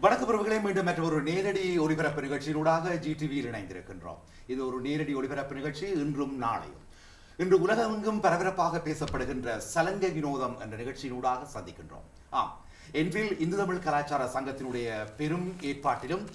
வணக்கம் பிரபுகளே, மீண்டும் மற்றொரு நேரடி ஒளிபரப்பு நிகழ்ச்சியினூடாக ஜிடிவியில் இணைந்திருக்கின்றோம். இது ஒரு நேரடி ஒளிபரப்பு நிகழ்ச்சி, இன்றும் நாளையும். இன்று உலகமெங்கும் பரபரப்பாக பேசப்படுகின்ற சலங்கை வினோதம் என்ற நிகழ்ச்சியினூடாக சந்திக்கின்றோம். என்ஃபீல்ட் இந்து தமிழ் கலாச்சார சங்கத்தினுடைய பெரும் ஏற்பாட்டிலும்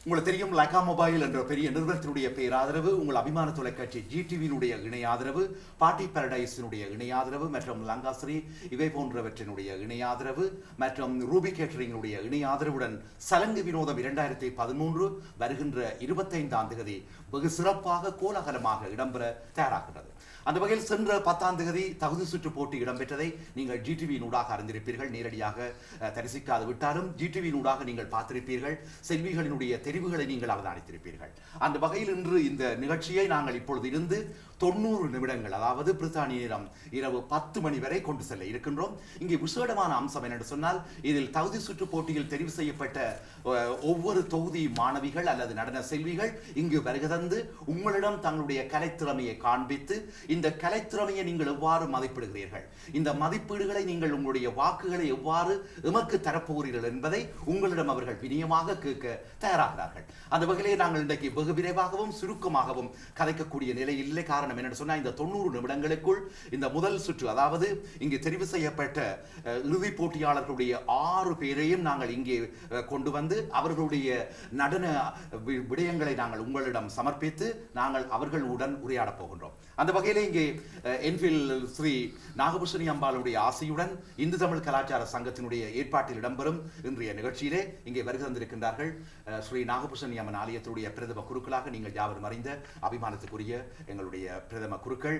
உங்களுக்கு தெரியும், லைகா மொபைல் என்ற பெரிய நிறுவனத்தினுடைய பேராதரவு, உங்கள் அபிமான தொலைக்காட்சி ஜிடிவியினுடைய இணை ஆதரவு, பார்ட்டி பாரடைஸினுடைய இணை ஆதரவு மற்றும் லங்காஸ்ரீ இவை போன்றவற்றினுடைய இணை ஆதரவு மற்றும் ரூபி கேட்டரிங்கினுடைய இணை ஆதரவுடன் சலங்கு வினோதம் 2013 வருகின்ற 25ஆம் தேதி வெகு சிறப்பாக கோலாகலமாக இடம்பெற தயாராகின்றது. அந்த வகையில் சென்ற 10ஆம் தேதி தகுதி சுற்று போட்டி இடம்பெற்றதை நீங்கள் ஜிடிவியினூடாக அறிந்திருப்பீர்கள். நேரடியாக தரிசிக்காது விட்டாலும் ஜிடிவியினூடாக நீங்கள் பார்த்திருப்பீர்கள். செல்விகளினுடைய தெரிவுகளை நீங்கள் அவதானித்திருப்பீர்கள். அந்த வகையில் இன்று இந்த நிகழ்ச்சியை நாங்கள் இப்பொழுது இருந்து 90 நிமிடங்கள், அதாவது பிரித்தானிய நேரம் இரவு 10 மணி வரை கொண்டு செல்ல இருக்கின்றோம். இங்கே விசேடமான அம்சம் என்னென்று சொன்னால், இதில் தகுதி சுற்று போட்டியில் தெரிவு செய்யப்பட்ட ஒவ்வொரு தொகுதி மாணவிகள் அல்லது நடன செல்விகள் இங்கு வருகை தந்து உங்களிடம் தங்களுடைய கலைத்திறமையை காண்பித்து, இந்த கலைத்திறமையை நீங்கள் எவ்வாறு மதிப்பிடுகிறீர்கள், இந்த மதிப்பீடுகளை நீங்கள் உங்களுடைய வாக்குகளை எவ்வாறு எமக்கு தரப்போகிறீர்கள் என்பதை உங்களிடம் அவர்கள் வினயமாக கேட்க தயாராகிறார்கள். அந்த வகையிலே நாங்கள் இன்றைக்கு வெகு விரைவாகவும் சுருக்கமாகவும் கதைக்கக்கூடிய நிலை இல்லை. காரணம் என்னென்னு சொன்னால், இந்த 90 நிமிடங்களுக்குள் இந்த முதல் சுற்று, அதாவது இங்கு தெரிவு செய்யப்பட்ட இறுதி போட்டியாளர்களுடைய 6 பேரையும் நாங்கள் இங்கே கொண்டு வந்து அவர்களுடைய நடன விடயங்களை நாங்கள் உங்களிடம் சமர்ப்பித்து நாங்கள் அவர்களுடன் உரையாடப் போகின்றோம். அந்த வகையிலே இங்கே என்ஃபீல்ட் ஸ்ரீ நாகபூஷணி அம்பாளுடைய ஆசையுடன் இந்து தமிழ் கலாச்சார சங்கத்தினுடைய ஏற்பாட்டில் இடம்பெறும் இன்றைய நிகழ்ச்சியிலே இங்கே வருகை தந்திருக்கின்றார்கள் ஸ்ரீ நாகபூஷணி அம்மன் ஆலயத்துடைய பிரதம குருக்களாக நீங்கள் யாவரும் அறிந்த அபிமானத்துக்குரிய எங்களுடைய பிரதம குருக்கள்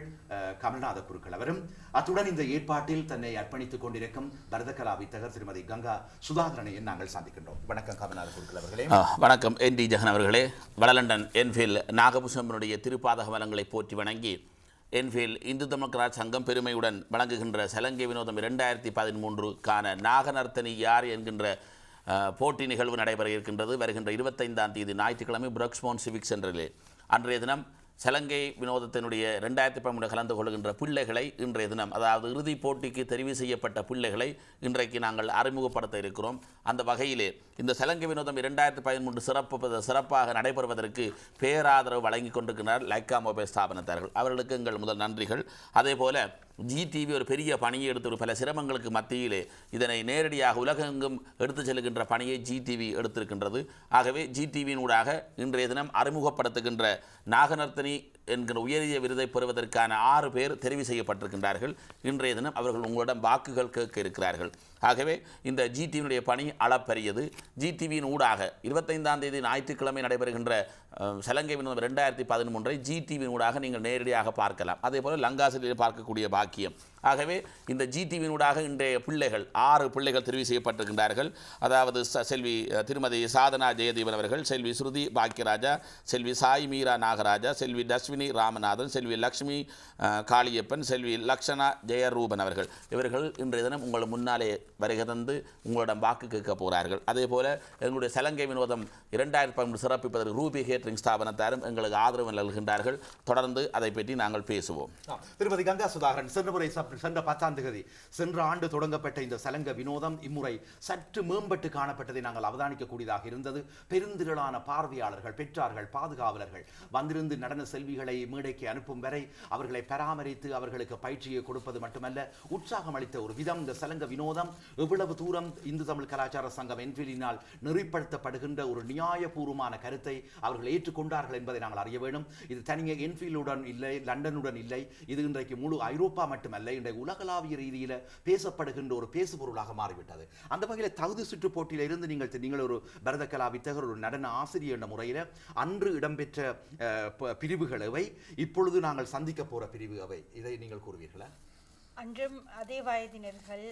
கமல்நாத குருக்கள் அவரும், அத்துடன் இந்த ஏற்பாட்டில் தன்னை அர்ப்பணித்துக் கொண்டிருக்கும் பரதகலா வித்தகர் திருமதி கங்கா சுதாகரனையும் நாங்கள் சந்திக்கின்றோம். வணக்கம் கமல்நாத குருக்கள் அவர்களே. வணக்கம் என் டி ஜெகன் அவர்களே. வடலண்டன் என்ஃபீல்ட் நாகபூஷணனுடைய திருப்பாத கமலங்களை போற்றி வணங்கி, என்ஃபீல்ட் இந்து தமிழ் கலாச்சார சங்கம் பெருமையுடன் வழங்குகின்ற சலங்கை வினோதம் 2013க்கான நாகநர்த்தனி யார் என்கின்ற போட்டி நிகழ்வு நடைபெற இருக்கின்றது. வருகின்ற 25ஆம் தேதி ஞாயிற்றுக்கிழமை பிரக்ஸ்மோன் சிவிக் சென்டரிலே. அன்றைய தினம் சலங்கை வினோதத்தினுடைய 2013 கலந்து கொள்கின்ற பிள்ளைகளை இன்றைய தினம், அதாவது இறுதிப் போட்டிக்கு தெரிவு செய்யப்பட்ட பிள்ளைகளை இன்றைக்கு நாங்கள் அறிமுகப்படுத்த இருக்கிறோம். அந்த வகையிலே இந்த சலங்கை வினோதம் 2013 சிறப்பாக நடைபெறுவதற்கு பேராதரவு வழங்கி கொண்டிருக்கிறார் லைக்கா மொபைல் ஸ்தாபனத்தார்கள். அவர்களுக்கு எங்கள் முதல் நன்றிகள். அதே போல ஜிடிவி ஒரு பெரிய பணியை எடுத்து, ஒரு பல சிரமங்களுக்கு மத்தியிலே இதனை நேரடியாக உலகெங்கும் எடுத்து செல்கின்ற பணியை ஜிடிவி எடுத்திருக்கின்றது. ஆகவே ஜிடிவியின் ஊடாக இன்றைய தினம் அறிமுகப்படுத்துகின்ற நாகநர்த்தனி என்கிற உயரிய விருதை பெறுவதற்கான 6 பேர் தெரிவு செய்யப்பட்டிருக்கின்றார்கள். இன்றைய தினம் அவர்கள் உங்களிடம் வாக்குகள் கேட்க இருக்கிறார்கள். ஆகவே இந்த ஜிடிவியினுடைய பணி அளப்பரியது. ஜிடிவியின் ஊடாக 25ஆம் தேதி ஞாயிற்றுக்கிழமை நடைபெறுகின்ற சலங்கை வினோதம் 2013 ஜிடிவியின் ஊடாக நீங்கள் நேரடியாக பார்க்கலாம். அதே போல் லங்காசிரியில் பார்க்கக்கூடிய பாக்கியம். ஆகவே இந்த ஜிடிவியின் ஊடாக இன்றைய பிள்ளைகள் 6 பிள்ளைகள் தெரிவு செய்யப்பட்டிருக்கின்றார்கள். அதாவது செல்வி திருமதி சாதனா ஜெயதீவன் அவர்கள், செல்வி ஸ்ருதி பாக்கியராஜா, செல்வி சாய் மீரா நாகராஜா, செல்வி தஸ்வினி ராமநாதன், செல்வி லக்ஷ்மி காளியப்பன், செல்வி லக்ஷனா ஜெயரூபன் அவர்கள். இவர்கள் இன்றைய தினம் உங்கள் முன்னாலே வருகை தந்து உங்களிடம் வாக்கு கேட்க போகிறார்கள். அதே போல எங்களுடைய சலங்கை வினோதம் 2013 சிறப்பிப்பதற்கு ரூபி கேட்டரிங் ஸ்தாபனத்தாரும் எங்களுக்கு ஆதரவு நல்கின்றார்கள். தொடர்ந்து அதை பற்றி நாங்கள் பேசுவோம். திருமதி கங்கா சுதாகரன், சென்ற 10ஆம் தேதி சென்ற ஆண்டு தொடங்கப்பட்ட இந்த சலங்க வினோதம் இம்முறை சற்று மேம்பட்டு காணப்பட்டதை நாங்கள் அவதானிக்கக்கூடியதாக இருந்தது. பெருந்திரளான பார்வையாளர்கள், பெற்றார்கள், பாதுகாவலர்கள் வந்திருந்து நடன செல்விகளை மேடைக்கு அனுப்பும் வரை அவர்களை பராமரித்து அவர்களுக்கு பயிற்சியை கொடுப்பது மட்டுமல்ல, உற்சாகம் அளித்த ஒரு விதம். இந்த சலங்க வினோதம் எவ்வளவு தூரம் இந்து தமிழ் கலாச்சார சங்கம் என்ஃபீல்டினால் நெறிப்படுத்தப்படுகின்ற ஒரு நியாயபூர்வமான கருத்தை அவர்கள் ஏற்றுக்கொண்டார்கள் என்பதை நாங்கள் அறிய வேண்டும். இது தனியே என்ஃபீல்டுடன் இல்லை, லண்டனுடன் இல்லை, இது இன்றைக்கு முழு ஐரோப்பா மட்டுமல்ல, இன்றைக்கு உலகளாவிய ரீதியில் பேசப்படுகின்ற ஒரு பேசுபொருளாக மாறிவிட்டது. அந்த வகையில் தகுதி சுற்று போட்டியில இருந்து நீங்கள் ஒரு பரதகலா வித்தகர், ஒரு நடன ஆசிரியர் என்ற முறையில் அன்று இடம்பெற்ற பிரிவுகள் எவை, இப்பொழுது நாங்கள் சந்திக்க போற பிரிவு அவை, இதை நீங்கள் கூறுவீர்களா? அன்றும் அதே வயதினர்கள்,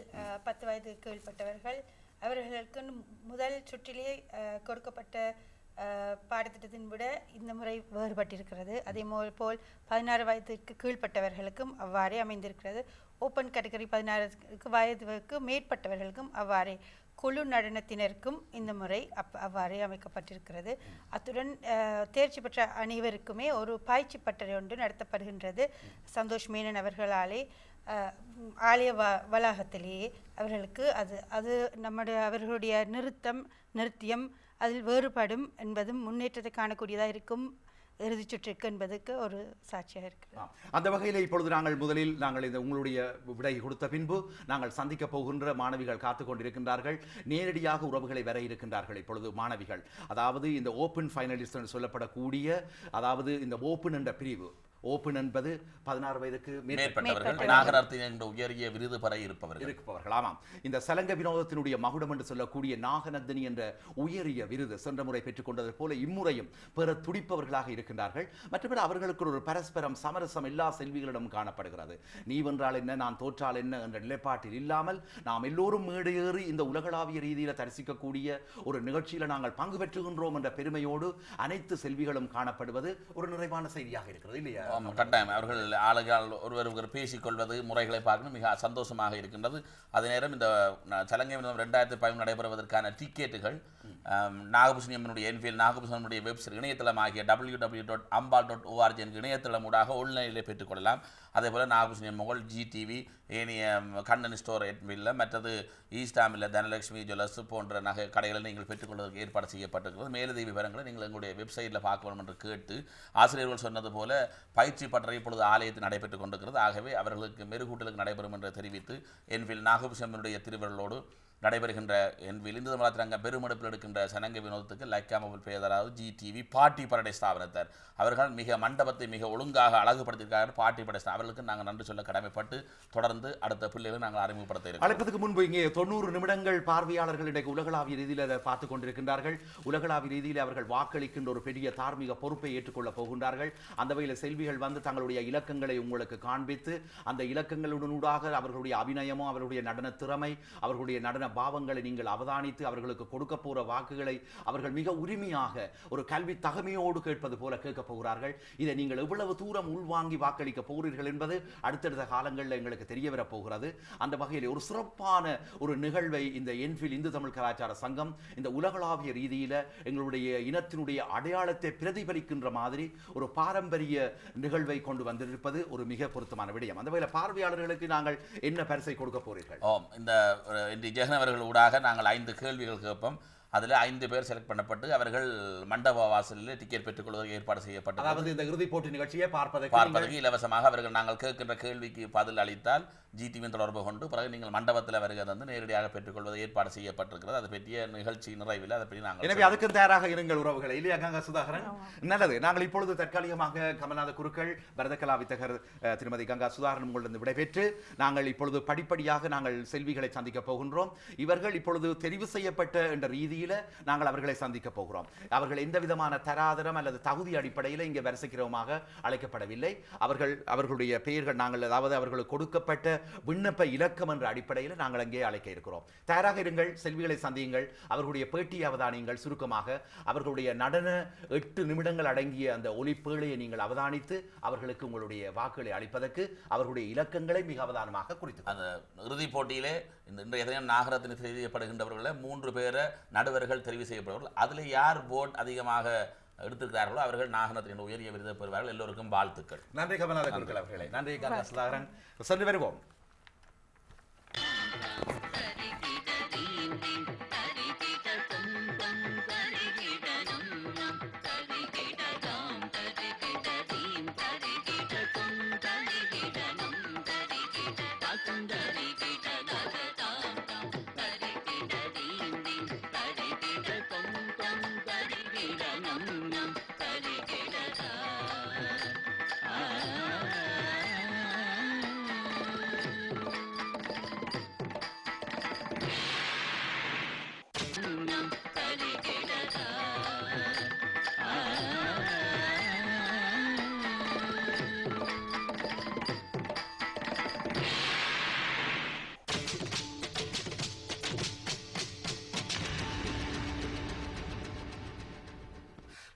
10 வயதுக்கு கீழ்பட்டவர்கள், அவர்களுக்கு முதல் சுற்றிலே கொடுக்கப்பட்ட பாடத்திட்டத்தின் விட இந்த முறை வேறுபட்டிருக்கிறது. அதே போல் 16 வயதுக்கு கீழ்பட்டவர்களுக்கும் அவ்வாறே அமைந்திருக்கிறது. ஓப்பன் கேட்டகரி 16 வயதுக்கு மேற்பட்டவர்களுக்கும் அவ்வாறே, குழு நடனத்தினருக்கும் இந்த முறை அவ்வாறே அமைக்கப்பட்டிருக்கிறது. அத்துடன் தேர்ச்சி பெற்ற அனைவருக்குமே ஒரு பயிற்சி பட்டறை ஒன்று நடத்தப்படுகின்றது. சந்தோஷ் மேனன் அவர்களாலே ஆலய வளாகத்திலேயே அவர்களுக்கு அது அவர்களுடைய நிறுத்தியம் அதில் வேறுபடும் என்பதும் முன்னேற்றத்தை காணக்கூடியதாக இருக்கும் இறுதிச் சுற்றுக்கு என்பதற்கு ஒரு சாட்சியாக இருக்கிறது. அந்த வகையில் இப்பொழுது முதலில் இந்த உங்களுடைய விடை கொடுத்த பின்பு நாங்கள் சந்திக்க போகின்ற மாணவிகள் காத்து கொண்டிருக்கின்றார்கள். நேரடியாக உறவுகளை வர இருக்கின்றார்கள் இப்பொழுது மாணவிகள். அதாவது இந்த ஓப்பன் ஃபைனலிஸ்ட் என்று சொல்லப்படக்கூடிய, அதாவது இந்த ஓப்பன் என்ற பிரிவு, ஓப்பன் என்பது 16 வயதுக்கு மேற்பட்டவர்கள், நாகரத்தின என்ற உயரிய விருது பெற இருப்பவர்கள். ஆமாம், இந்த சலங்க வினோதத்தினுடைய மகுடம் என்று சொல்லக்கூடிய நாகநந்தினி என்ற உயரிய விருது சென்ற முறை பெற்றுக் கொண்டது போல இம்முறையும் பெற துடிப்பவர்களாக இருக்கின்றார்கள். மற்றபடி அவர்களுக்கு ஒரு பரஸ்பரம் சமரசம் எல்லா செல்விகளிடம் காணப்படுகிறது. நீ வென்றால் என்ன, நான் தோற்றால் என்ன என்ற நிலைப்பாட்டில் இல்லாமல் நாம் எல்லோரும் மேடையேறி இந்த உலகளாவிய ரீதியில் தரிசிக்கக்கூடிய ஒரு நிகழ்ச்சியில் நாங்கள் பங்கு பெற்றுகின்றோம் என்ற பெருமையோடு அனைத்து செல்விகளும் காணப்படுவது ஒரு நிறைவான செய்தியாக இருக்கிறது இல்லையா? கட்டாயம் அவர்கள் ஆளுகள் ஒருவர் பேசிக்கொள்வது, முறைகளை பார்க்கணும், மிக சந்தோஷமாக இருக்கின்றது. அதே நேரம் இந்த சலங்கை வினோதம் 2015 நடைபெறுவதற்கான டிக்கெட்டுகள் நாகபூஷணியம்மனுடைய என்ஃபீல்ட் நாகபூஷணனுடைய வெப்சைட் இணையதளமாகிய www.ambal.org என்கிற இணையதளம் ஊடாக ஆன்லைனிலே பெற்றுக்கொள்ளலாம். அதே போல் நாகபூஷணியம் மொகல் ஜிடிவி ஏனைய கண்ணன் ஸ்டோர் எட்மில்ல, மற்றது ஈஸ்டாமில் தனலட்சுமி ஜுவல்லர்ஸ் போன்ற நகை கடைகளை நீங்கள் பெற்றுக்கொள்வதற்கு ஏற்பாடு செய்யப்பட்டிருக்கிறது. மேலதிக விவரங்களை நீங்கள் எங்களுடைய வெப்சைட்டில் பார்க்க வேண்டும் என்று கேட்டு, ஆசிரியர்கள் சொன்னது போல பயிற்சி பட்டறை இப்பொழுது ஆலயத்தில் நடைபெற்றுக் கொண்டிருக்கிறது. ஆகவே அவர்களுக்கு மெருகூட்டலுக்கு நடைபெறும் என்று தெரிவித்து என்ஃபீல்ட் நாகபூஷணனுடைய திருவிழலோடு நடைபெறுகின்ற என்ஃபீல்ட் இந்து தமிழ் பெருமெடுப்பில் எடுக்கின்ற சலங்கை வினோதத்துக்கு லைக்கா மொபைல் பெயராவது ஜிடிவி பாட்டி பரடை ஸ்தாபனத்தார் அவர்கள் மிக மண்டபத்தை மிக ஒழுங்காக அழகுபடுத்தியிருக்காங்க. பாட்டி படை அவர்களுக்கு நாங்கள் நன்றி சொல்ல கடமைப்பட்டு தொடர்ந்து அடுத்த பிள்ளைகளை நாங்கள் அறிமுகப்படுத்த இருக்கோம். அழைப்பதற்கு முன்பு இங்கே 90 நிமிடங்கள் பார்வையாளர்கள் இன்றைக்கு உலகளாவிய ரீதியில் அதை பார்த்துக் கொண்டிருக்கின்றார்கள். உலகளாவிய ரீதியில் அவர்கள் வாக்களிக்கின்ற ஒரு பெரிய தார்மீக பொறுப்பை ஏற்றுக்கொள்ளப் போகின்றார்கள். அந்த வகையில் செல்விகள் வந்து தங்களுடைய இலக்கங்களை உங்களுக்கு காண்பித்து, அந்த இலக்கங்களுடனூடாக அவர்களுடைய அபிநயமோ, அவர்களுடைய நடன திறமை, அவர்களுடைய நடன பாவங்களை நீங்கள் அவதானித்து அவர்களுக்கு கொடுக்க போற வாக்குகளை அவர்கள் மிக உரிமையாக ஒரு கல்வி தகமையோடு கேட்பது போல கேட்க போகிறார்கள். இதை நீங்கள் எவ்வளவு தூரம் உள்வாங்கி வாக்களிக்க போகிறீர்கள் என்பது அடுத்தடுத்த காலங்களில் எங்களுக்கு தெரிய வரப் போகிறது. அந்த வகையில் ஒரு சிறப்பான ஒரு நிகழ்வை இந்த என்ஃபீல்ட் இந்து தமிழ் கலாச்சார சங்கம் இந்த உலகளாவிய ரீதியில் எங்களுடைய இனத்தினுடைய அடையாளத்தை பிரதிபலிக்கின்ற மாதிரி ஒரு பாரம்பரிய நிகழ்வை கொண்டு வந்திருப்பது ஒரு மிக பொருத்தமான விடயம். அந்த வகையில் பார்வையாளர்களுக்கு நாங்கள் என்ன பரிசை கொடுக்க போறீர்கள்? இந்த ஜெகனவர்கள் ஊடாக நாங்கள் 5 கேள்விகள் கேட்போம். அதில் 5 பேர் செலக்ட் பண்ணப்பட்டு அவர்கள் மண்டப வாசலில் டிக்கெட் பெற்றுக்கொள்வதற்கு ஏற்பாடு செய்யப்பட்டது. அதாவது இந்த இறுதிப் போட்டி நிகழ்ச்சியை பார்ப்பதற்கு இலவசமாக அவர்கள் நாங்கள் கேட்கின்ற கேள்விக்கு பதில் அளித்தால் ஜிடிவியின் தொடர்பு கொண்டு பிறகு நீங்கள் மண்டபத்தில் வருகிறது வந்து நேரடியாக பெற்றுக்கொள்வது ஏற்பாடு செய்யப்பட்டிருக்கிறது. அது பற்றிய நிகழ்ச்சி நிறைவில் அதை பற்றி நாங்கள் எனவே அதுக்கு தயாராக இருங்கள் உறவுகளை. இல்லையா கங்கா சுதாகரன்? நல்லது. நாங்கள் இப்பொழுது தற்காலிகமாக கமல்நாத குருக்கள், பரதகலா வித்தகர் திருமதி கங்கா சுதாகரன் உங்களிடம் விடைபெற்று நாங்கள் இப்பொழுது படிப்படியாக நாங்கள் செல்விகளை சந்திக்க போகின்றோம். இவர்கள் இப்பொழுது தெரிவு செய்யப்பட்ட என்ற ரீதியில் நாங்கள் அவர்களை சந்திக்க போகிறோம். அவர்கள் எந்த விதமான தராதரம் அல்லது தகுதி அடிப்படையில் இங்கே வரிசைக்கிறோமாக அழைக்கப்படவில்லை. அவர்களுடைய பெயர்கள் நாங்கள் அதாவது அவர்களுக்கு கொடுக்கப்பட்ட விண்ணப்ப இலக்கம் என்ற அடிப்படையில் நாங்கள் அங்கே அழைக்க இருக்கிறோம். தயாராக இருங்கள், செல்விகளை சந்தியுங்கள், அவர்களுடைய பேட்டி அவதானியுங்கள். சுருக்கமாக அவர்களுடைய நடன 8 நிமிடங்கள் அடங்கிய அந்த ஒலிப்பேழையை நீங்கள் அவதானித்து அவர்களுக்கு உங்களுடைய வாக்குகளை அளிப்பதற்கு அவர்களுடைய இலக்கங்களை மிக அவதானமாக குறித்து அந்த இறுதிப் போட்டியிலே இன்றைய தினம் நாகரத்தினம் செய்யப்படுகின்றவர்களை 3 பேரை நடுவர்கள் தெரிவு செய்யப்படுவார்கள். அதில் யார் போட் அதிகமாக எடுத்திருக்கிறார்களோ அவர்கள் நாகரத்தின் உயரிய விருதை பெறுவார்கள். எல்லோருக்கும் வாழ்த்துக்கள். நன்றி கமல்நாத குருக்கள் அவர்களே. நன்றி கங்கா சுதாகரன். சென்று வருவோம்.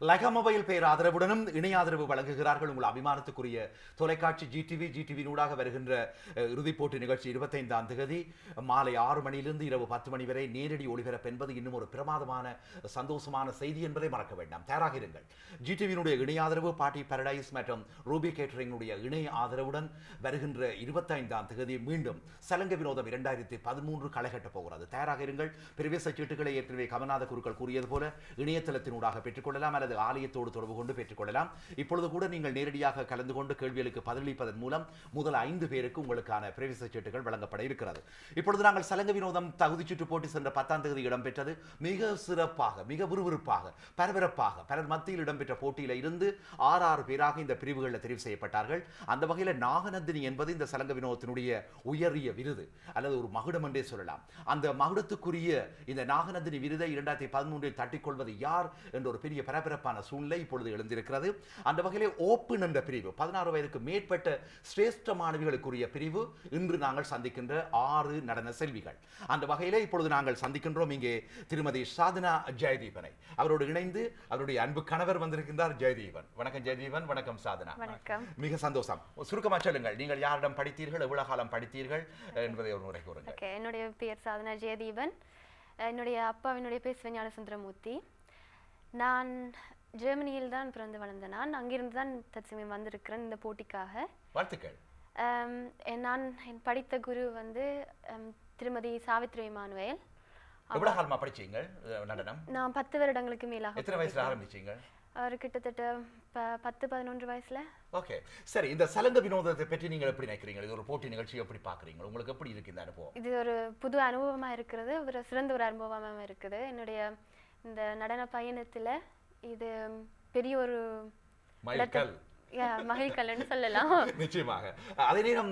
லக மொபைல் பேர் ஆதரவுடனும் இணை ஆதரவு வழங்குகிறார்கள் உங்கள் அபிமானத்துக்குரிய தொலைக்காட்சி ஜிடிவி ஊடாக வருகின்ற இறுதிப் போட்டி நிகழ்ச்சி 25ஆம் தேதி மாலை 6 மணியிலிருந்து இரவு 10 மணி வரை நேரடி ஒளிபரப்பு என்பது இன்னும் ஒரு பிரமாதமான சந்தோஷமான செய்தி என்பதை மறக்க வேண்டாம். தயாராக இருங்கள். ஜிடிவியினுடைய இணை ஆதரவு பார்ட்டி பாரடைஸ் மற்றும் ரூபி கேட்டரிங்கினுடைய இணை ஆதரவுடன் வருகின்ற 25ஆம் தேதி மீண்டும் சலங்க வினோதம் 2013 களை கட்டப் போகிறது. தயாராக இருங்கள். பிரவேச சீட்டுகளை ஏற்கனவே கமநாத குருக்கள் கூறியது போல இணையதளத்தினூடாக பெற்றுக்கொள்ளலாம் அல்லது ஆலயத்தோடு தொடர்பு கொண்டு பெற்றுக்கொள்ளலாம். இப்பொழுது கூட நீங்கள் நேரடியாக கலந்து கொண்டு கேள்விகளுக்கு பதிலளிப்பதன் மூலம் முதல் 5 பேருக்கு உங்களுக்கான பிரவேச சீட்டுகள் வழங்கப்பட இருக்கிறது. இப்பொழுது நாங்கள் சலங்க வினோதம் தகுதி சுற்று போட்டி சென்ற 10ஆம் தேதி இடம்பெற்றது. மிக சிறப்பாக, மிக விறுவிறுப்பாக, பரபரப்பாக பலர் மத்தியில் இடம்பெற்ற போட்டியில இருந்து 6 பேராக இந்த பிரிவுகளில் தெரிவு செய்யப்பட்டார்கள். அந்த வகையில் நாகநந்தினி என்பது இந்த சலங்க வினோதத்தினுடைய உயரிய விருது அல்லது ஒரு மகுடம் என்றே சொல்லலாம். அந்த மகுடத்துக்குரிய இந்த நாகநந்தினி விருதை 2013 தட்டிக்கொள்வது யார் என்ற ஒரு பெரிய பரபரப்பான சூழ்நிலை இப்பொழுது எழுந்திருக்கிறது. அந்த வகையிலே ஓப்பன் என்ற பிரிவு 16 வயதுக்கு மேற்பட்ட சிரேஷ்ட மாணவிகளுக்குரிய பிரிவு இன்று நாங்கள் சந்திக்கின்ற 6 நடன செல்விகள். அந்த வகையிலே இப்பொழுது நாங்கள் சந்திக்கின்றோம் இங்கே திருமதி சாதனா ஜெயதீபனை. அவரோடு இணைந்து அவருடைய அன்பு கணவர் வந்திருக்கின்றார் ஜெயதீபன். வணக்கம் ஜெயதீபன். வணக்கம் சாதனா. வணக்கம். மிக சந்தோஷம். சுருக்கமாக சொல்லுங்கள், நீங்கள் யாரிடம் படித்தீர்கள், எவ்வளவு காலம் படித்தீர்கள் என்பதை ஒரு முறை கூறுங்கள். என்னுடைய பெயர் சாதனா ஜெயதீபன். என்னுடைய அப்பாவினுடைய பேர் சிவஞான சுந்தரமூர்த்தி. நான் ஜெர்மனியில் தான் பிறந்து வளர்ந்தேன். நான் அங்கிருந்து தான் தற்சமயம் வந்திருக்கிறேன் இந்த போட்டிக்காக. வாழ்த்துக்கள். நான் படித்த குரு வந்து திருமதி சாவித்ரி இமானுவேல். எவ்வளவு காலமா படிச்சீங்க நடனம்? நான் 10 வருடங்களுக்கு மேலாக. எத்தனை வயசுல ஆரம்பிச்சீங்க? அவர் கிட்டத்தட்ட 10-11 வயசுல. ஓகே, சரி. இந்த சலங்க வினோதத்தை பற்றி நீங்கள் எப்படி நினைக்கிறீங்க? இது ஒரு போட்டி நிகழ்ச்சி எப்படி பார்க்குறீங்க? உங்களுக்கு எப்படி இருக்கு இந்த அனுபவம்? இது ஒரு புது அனுபவமா இருக்கிறது, ஒரு சிறந்த ஒரு அனுபவமா இருக்குது. என்னுடைய இந்த நடன பயணத்துல இது பெரிய ஒரு மகிழ்கல்னு சொல்லலாம். நிச்சயமாக. அதே நேரம்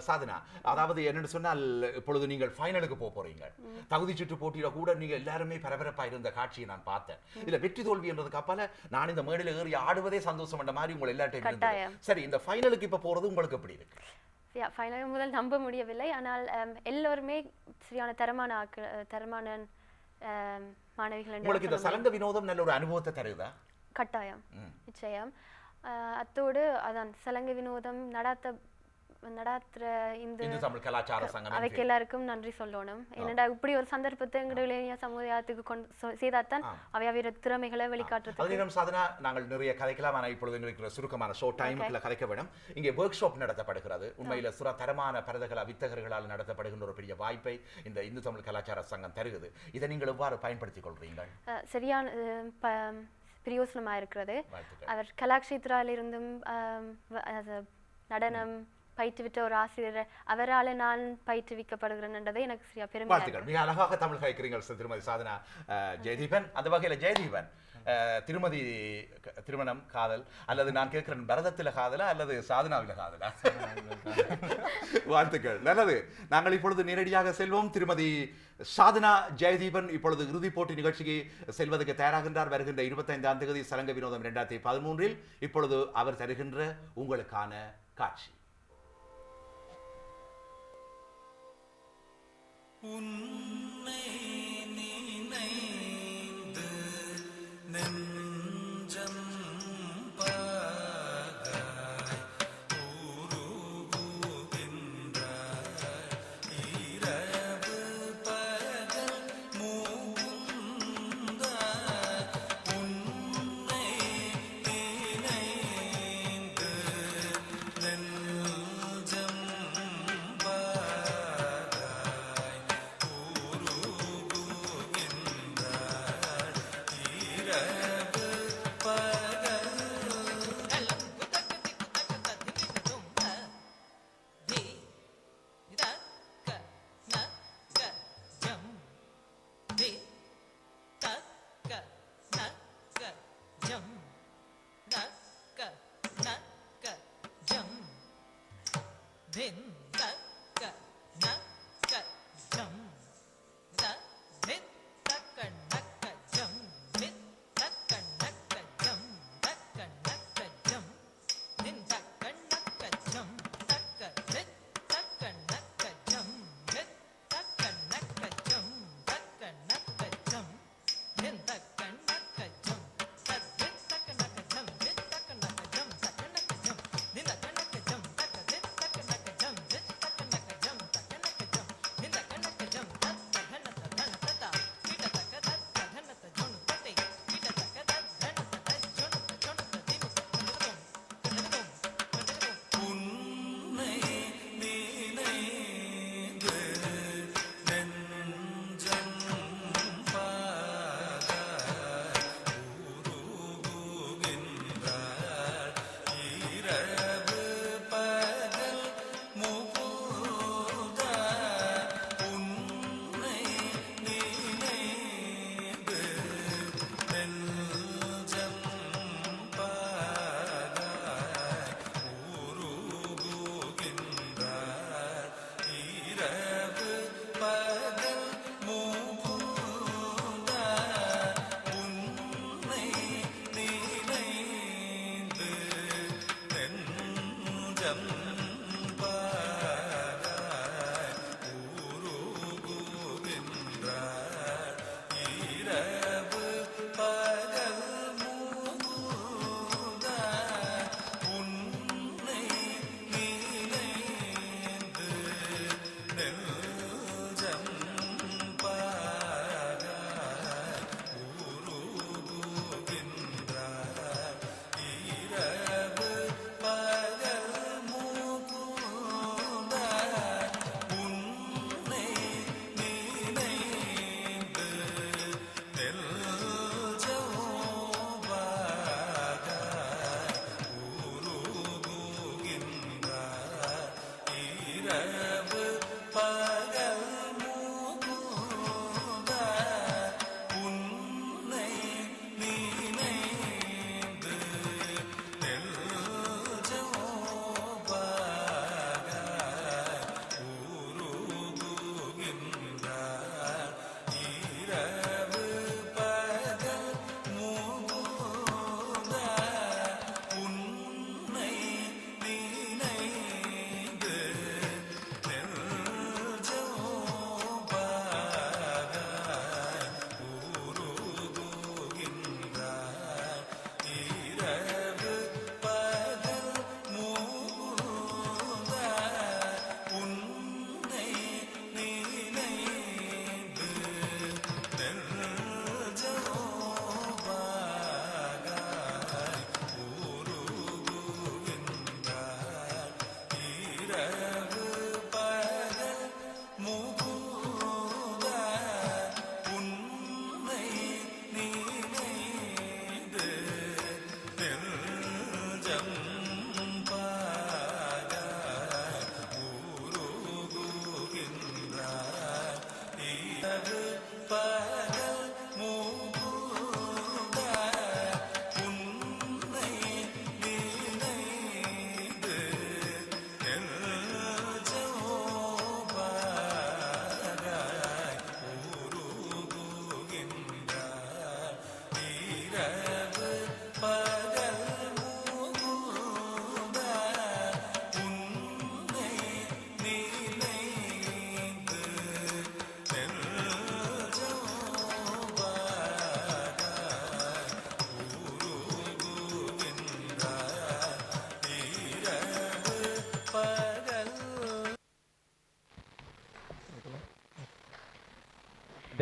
சாதனா, அதாவது என்னன்னு சொன்னால் இப்பொழுது நீங்கள் ஃபைனலுக்கு போறீங்க. தகுதி சுற்று போட்டியில கூட நீங்க எல்லாருமே பரபரப்பா இருந்த காட்சியை நான் பார்த்தேன். இதுல வெற்றி தோல்வி என்றதுக்கு அப்பால நான் இந்த மேடையில ஏறி ஆடுவதே சந்தோஷம் என்ற மாதிரி உங்களை எல்லாத்தையும் இருந்தது. சரி, இந்த ஃபைனலுக்கு இப்ப போறது உங்களுக்கு எப்படி இருக்கு? ஃபைனல் முதல் நம்ப முடியவில்லை. ஆனால் எல்லோருமே சரியான தரமான மாணவிகள். உங்களுக்கு இந்த சலங்க வினோதம் நல்ல ஒரு அனுபவத்தை தருதா? கட்டாயம், நிச்சயம். அத்தோடு அதான் சலங்க வினோதம் நடாத்துற இந்த தமிழ் கலாச்சார சங்கம் அவைக்கு எல்லாருக்கும் நன்றி சொல்லணும். என்னடா இப்படி ஒரு சந்தர்ப்பத்தை எங்களுடைய இளைஞர் சமுதாயத்துக்கு செய்தாத்தான் அவைய திறமைகளை வெளிக்காட்டுறது. சாதனா, நாங்கள் நிறைய கதைக்கலாம். ஆனால் இப்பொழுது எங்களுக்கு சுருக்கமான ஷோ டைமுக்குள்ள கதைக்க வேணும். இங்கே ஒர்க் ஷாப் நடத்தப்படுகிறது. உண்மையில தரமான பரதகலா வித்தகர்களால் நடத்தப்படுகின்ற ஒரு பெரிய வாய்ப்பை இந்த இந்து தமிழ் கலாச்சார சங்கம் தருகிறது. இதை நீங்கள் எவ்வாறு பயன்படுத்திக் கொள்றீங்க? சரியான பிரயோசனமா இருக்கிறது. அவர் கலாக்ஷேத்ராலிருந்தும் நடனம் பயிற்றுவிட்ட ஒரு ஆசிரியர், அவரால் நான் பயிற்றுவிக்கப்படுகிறேன் என்றதை எனக்கு சரியா பெருமை. மிக அழகாக தமிழ் கலைக்கிறீர்கள் திருமதி சாதனா ஜெயதீபன். அந்த வகையில் ஜெயதீபன், திருமதி திருமணம் காதல் அல்லது நான் கேட்கிறேன் பரதத்தில காதலா அல்லது சாதனாவில காதலா? வாழ்த்துக்கள். நல்லது. நாங்கள் இப்பொழுது நேரடியாக செல்வோம். திருமதி சாதனா ஜெயதீபன் இப்பொழுது இறுதிப் போட்டி நிகழ்ச்சிக்கு செல்வதற்கு தயாராகின்றார். வருகின்ற 25ஆம் தேதி சலங்க வினோதம் 2013 இப்பொழுது அவர் தருகின்ற உங்களுக்கான காட்சி. உன்னை நினைந்து நெஞ்சம் இரவு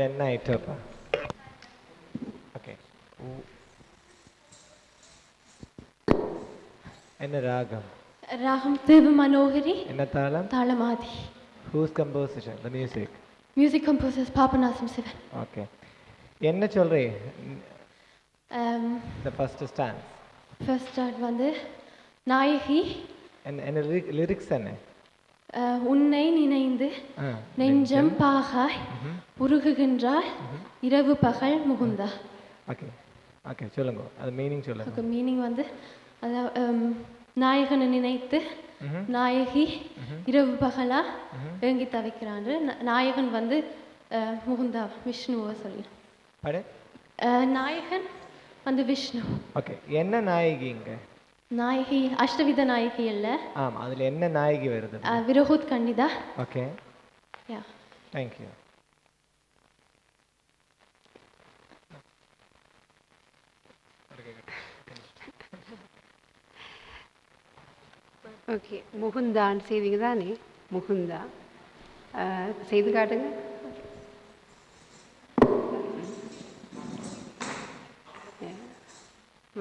10 ஆயிட்டோப்பா. ஓகே. என்ன ராகம்? ராகம் தேவ மனோகரி. என்ன தாளம்? தாளமாதி. Whose composition? The music. Music composers Papanasam Sivan. Okay. என்ன சொல்றே? The first stanza. First start வந்து நாயகி. என்ன lyrics என்ன? உன்னை நினைந்து நெஞ்சம் பாகாய் உருகுகின்றாய் இரவு பகல் முகுந்தா. ஓகே ஓகே சொல்லுங்க, அது மீனிங் சொல்லுங்க. ஓகே, மீனிங் வந்து நாயகனை நினைத்து நாயகி இரவு பகலா ஏங்கி தவிக்கிறான். நாயகன் வந்து முகுந்தா விஷ்ணுவை சொல்லி. நாயகன் வந்து விஷ்ணு. ஓகே, என்ன நாயகி இங்க? நாயகி அஷ்டவித நாயகி அல்ல. ஆமா, அதுல என்ன நாயகி வருது? விரஹுத் கண்டிதா. Okay, yeah, thank you. Okay, முகுந்தான்னு செய்வீங்க தானே? முகுந்தா செய்து காட்டுங்க.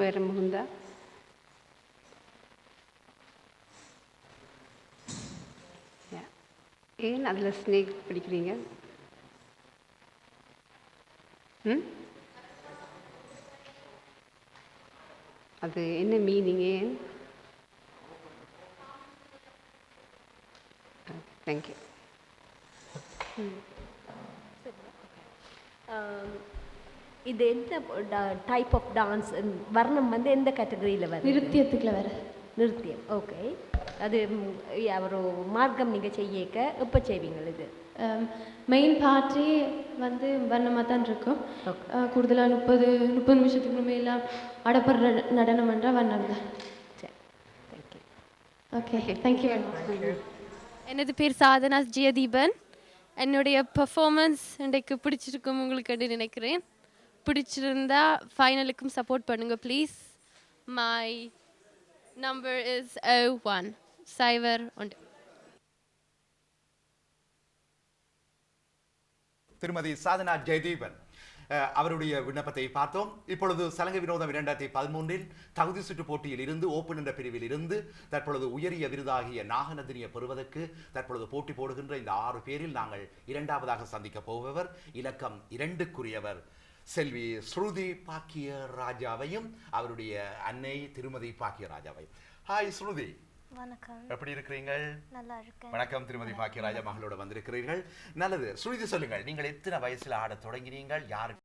வேற முகுந்தா. ஏன் அதில் ஸ்னேக் பிடிக்கிறீங்க? அது என்ன மீனிங்? ஏன்? தேங்க்யூ. இது எந்த டைப் ஆஃப் டான்ஸ்? வர்ணம் வந்து எந்த கேட்டகரியில் வருது? நிருத்தியத்துக்குள்ள வர. நிருத்தியம். ஓகே, அது ஒரு மார்க்கம் நீங்கள் செய்யக்க எப்போ செய்வீங்கள்? இது மெயின் பார்ட்டே வந்து வர்ணமாக தான் இருக்கும். கூடுதலாக 30 நிமிஷத்துக்கு மேலாம் அடப்படுற நடனம் பண்ணுற வர்ணம் தான். சரி, தேங்க்யூ. Okay, thank you. எனது பேர் சாதனா ஜெயதீபன். என்னுடைய பர்ஃபார்மன்ஸ் இன்றைக்கு பிடிச்சிருக்கும் உங்களுக்கு நினைக்கிறேன். பிடிச்சிருந்தா ஃபைனலுக்கும் சப்போர்ட் பண்ணுங்க ப்ளீஸ். மை நம்பர் இஸ் 01 திருமதி சாதனா ஜெயதீபன் அவருடைய விண்ணப்பத்தை பார்த்தோம். இப்பொழுது சலங்கை வினோதம் 2013 தகுதி சுற்று போட்டியில் இருந்து ஓப்பன் என்ற பிரிவில் இருந்து தற்பொழுது உயரிய விருதாகிய நாகநந்தினியை பெறுவதற்கு தற்பொழுது போட்டி போடுகின்ற இந்த 6 பேரில் நாங்கள் இரண்டாவதாக சந்திக்க போபவர் இலக்கம் 2க்குரியவர் செல்வி ஸ்ருதி பாக்கிய ராஜாவையும் அவருடைய அன்னை திருமதி பாக்கிய ராஜாவையும். ஹாய் ஸ்ருதி. வணக்கம். எப்படி இருக்கிறீர்கள்? நல்லா இருக்கேன். வணக்கம் திருமதி பாக்கியராஜா மகளோட வந்திருக்கிறீர்கள். நல்லது. ஸ்ருதி, சொல்லுங்கள், நீங்கள் எத்தனை வயசுல ஆட தொடங்கினீங்கள்? யாருக்கு